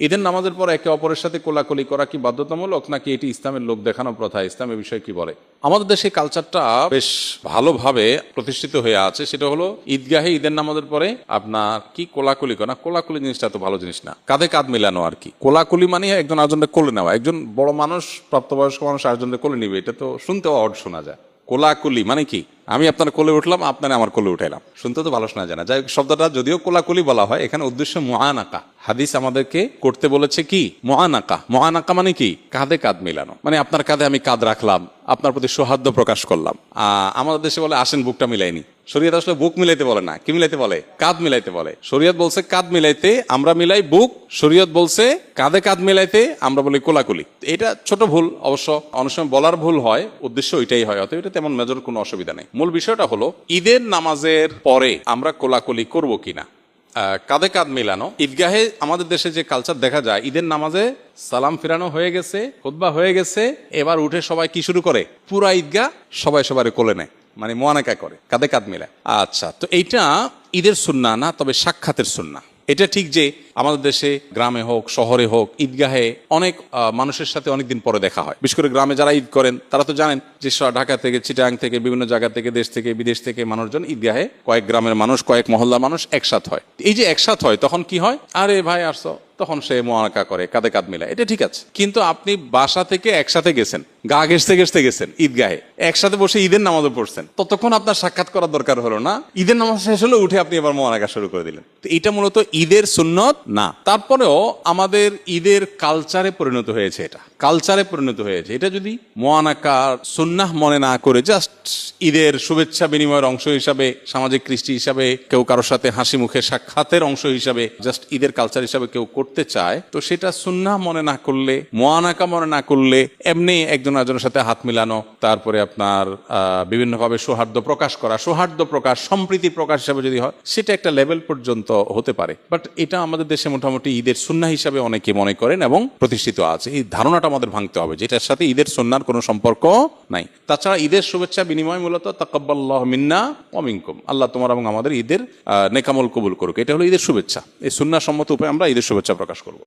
ঈদের নামাজের পর একে অপরের সাথে কোলাকুলি করা কি বাধ্যতামূলক নাকি এটি ইসলামের লোক দেখানো প্রথা? ইসলাম এ বিষয়ে কি বলে? আমাদের দেশে কালচারটা বেশ ভালোভাবে প্রতিষ্ঠিত হয়ে আছে। সেটা হলো ঈদগাহে ঈদের নামাজের পরে আপনার কি কোলাকুলি করা। কোলাকুলি জিনিসটা তো ভালো জিনিস না, কাঁধে কাঁধ মিলানো আর কি। কোলাকুলি মানে একজন আরেকজনকে কোলে নেওয়া। একজন বড় মানুষ, প্রাপ্তবয়স্ক মানুষ আরেকজনকে কোলে নিবে, এটা তো শুনতেও অড শোনা যায়। কোলাকুলি মানে কি? আমি আপনার কোলে উঠলাম, আপনারা আমার কোলে উঠাইলাম, শুনতে তো ভালো শোনা যায় না। যাই হোক, শব্দটা যদিও কোলাকুলি বলা হয়, এখানে উদ্দেশ্য মুআনাকা। হাদিস আমাদেরকে করতে বলেছে কি? মুআনাকা। মুআনাকা মানে কি? কাঁধে কাঁধ মিলানো। মানে আপনার কাঁধে আমি কাঁধ রাখলাম, আপনার প্রতি সৌহার্দ্য প্রকাশ করলাম। আমাদের দেশে বলে আসেন বুকটা মিলাইনি। শরীয়ত আসলে বুক মিলাইতে বলে না, কি মিলাইতে বলে? কাঁধ মিলাইতে বলে। শরীয়ত বলছে কাঁধ মিলাইতে, আমরা মিলাই বুক। শরীয়ত বলছে কাঁধে কাঁধ মিলাইতে, আমরা বলি কোলাকুলি। এটা ছোট ভুল, অবশ্য অনেক সময় বলার ভুল হয়, উদ্দেশ্য ওইটাই হয়, অতএব এটা তেমন মেজর কোনো অসুবিধা নেই। মূল বিষয়টা হলো ঈদের নামাজের পরে আমরা কোলাকুলি করব কিনা, কাঁধে কাঁধ মিলানো। ঈদগাহে আমাদের দেশে যে কালচার দেখা যায়, ঈদের নামাজে সালাম ফিরানো হয়ে গেছে, খুতবা হয়ে গেছে, এবার উঠে সবাই কি শুরু করে? পুরা ঈদগাহ সবাই সবার কোলে নেয়, মানে মুআনাকা করে, কাঁধে কাঁধ মিলায়। আচ্ছা, তো এইটা ঈদের সুন্নাহ না, তবে সাক্ষাতের সুন্নাহ। এটা ঠিক যে আমাদের দেশে গ্রামে হোক শহরে হোক ঈদগাহে অনেক মানুষের সাথে অনেকদিন পরে দেখা হয়। বিশেষ করে গ্রামে যারা ঈদ করেন তারা তো জানেন যে ঢাকা থেকে, চিটাগাং থেকে, বিভিন্ন জায়গা থেকে, দেশ থেকে, বিদেশ থেকে মানুষজন ঈদগাহে, কয়েক গ্রামের মানুষ, কয়েক মহল্লার মানুষ একসাথ হয়। এই যে একসাথ হয়, তখন কি হয়? আরে ভাই আসছো, তখন সে মুআনাকা করে, কাঁধে কাঁধ মিলায়, এটা ঠিক আছে। কিন্তু আপনি বাসা থেকে একসাথে গেছেন, গা ঘেঁষতে ঘেঁষতে গেছেন ঈদগাহে, একসাথে বসে ঈদের নামাজও পড়ছেন, ততক্ষণ আপনার সাক্ষাৎ করার দরকার হলো না। ঈদের নামাজ শেষ হলে উঠে আপনি এবার মুআনাকা শুরু করে দিলেন। তো এটা মূলত ঈদের সুন্নত না। তারপরেও আমাদের ঈদের কালচারে পরিণত হয়েছে, এটা কালচারে পরিণত হয়েছে। এটা যদি মুআনাকার সুন্নাহ মনে না করে জাস্ট ঈদের শুভেচ্ছা বিনিময়ের অংশ হিসাবে, সামাজিক কৃষ্টি হিসাবে, কেউ কারোর সাথে হাসি মুখে সাক্ষাতের অংশ হিসাবে জাস্ট ঈদের কালচার হিসাবে কেউ করতে চায়, তো সেটা সুন্নাহ মনে না করলে, মুআনাকা মনে না করলে, এমনি একজন আরেকজনের সাথে হাত মিলানো, তারপরে আপনার বিভিন্নভাবে সৌহার্দ্য প্রকাশ করা, সৌহার্দ্য প্রকাশ, সম্প্রীতি প্রকাশ হিসাবে যদি হয়, সেটা একটা লেভেল পর্যন্ত হতে পারে। বাট এটা আমাদের দেশে মোটামুটি ঈদের সুন্নাহ হিসাবে অনেকে মনে করেন এবং প্রতিষ্ঠিত আছে। এই ধারণাটা আমাদের ভাঙতে হবে, যেটার সাথে ঈদের সুন্নাহর কোনো সম্পর্ক নাই। তাছাড়া ঈদের শুভেচ্ছা বিনিময় মূলত তাকাব্বালাল্লাহু মিন্না ওয়া মিনকুম, আল্লাহ তোমার এবং আমাদের ঈদের নেকামল কবুল করুক, এটা হলো ঈদের শুভেচ্ছা। এই সুন্নাহ সম্মত উপায়ে আমরা ঈদের শুভেচ্ছা প্রকাশ করব।